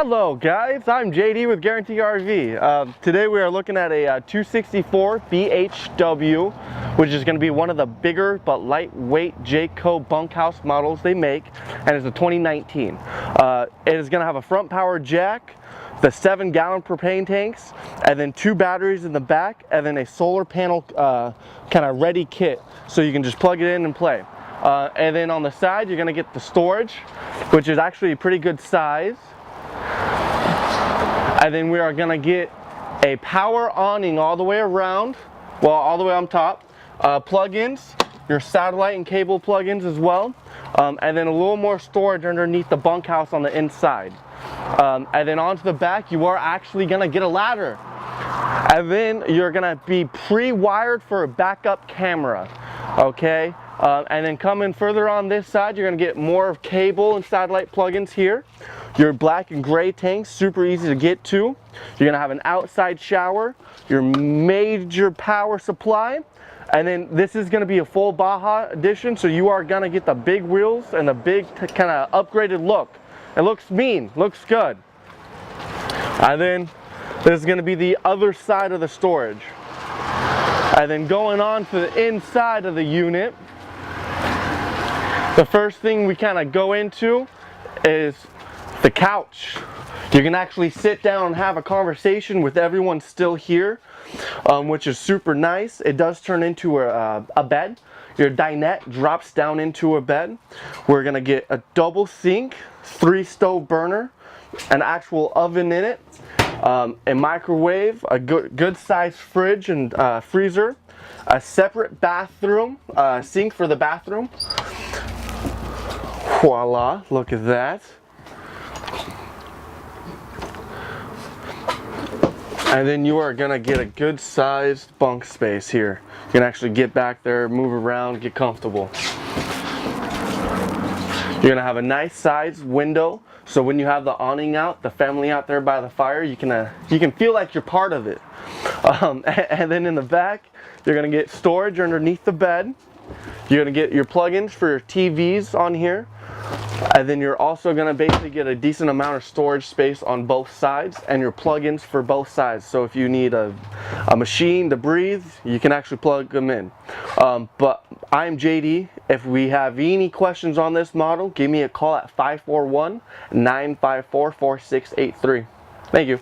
Hello guys, I'm JD with Guaranty RV. Today we are looking at a 264 BHW, which is going to be one of the bigger but lightweight Jayco bunkhouse models they make, and it's a 2019. It is going to have a front power jack, the 7-gallon propane tanks, and then 2 batteries in the back, and then a solar panel kind of ready kit, so you can just plug it in and play. And then on the side you're going to get the storage, which is actually a pretty good size. And then we are going to get a power awning all the way around, well, all the way on top, plug-ins, your satellite and cable plug-ins as well, and then a little more storage underneath the bunkhouse on the inside. And then onto the back you are actually going to get a ladder, and then you're going to be pre-wired for a backup camera, okay? And then coming further on this side, you're going to get more of cable and satellite plugins here. Your black and gray tanks, super easy to get to. You're going to have an outside shower, your major power supply, and then this is going to be a full Baja edition, so you are going to get the big wheels and the big kind of upgraded look. It looks mean, looks good. And then this is going to be the other side of the storage. And then going on to the inside of the unit, the first thing we kind of go into is the couch. You can actually sit down and have a conversation with everyone still here, which is super nice. It does turn into a bed. Your dinette drops down into a bed. We're gonna get a double sink, 3 stove burner, an actual oven in it, a microwave, a good sized fridge and freezer, a separate bathroom, sink for the bathroom. Voila, look at that. And then you are gonna get a good sized bunk space here. You can actually get back there, move around, get comfortable. You're gonna have a nice sized window, so when you have the awning out, the family out there by the fire, you can feel like you're part of it. And then in the back, you're gonna get storage underneath the bed. You're gonna get your plugins for your TVs on here. And then you're also going to basically get a decent amount of storage space on both sides, and your plugins for both sides. So if you need a machine to breathe, you can actually plug them in. But I'm JD. If we have any questions on this model, give me a call at 541-954-4683. Thank you.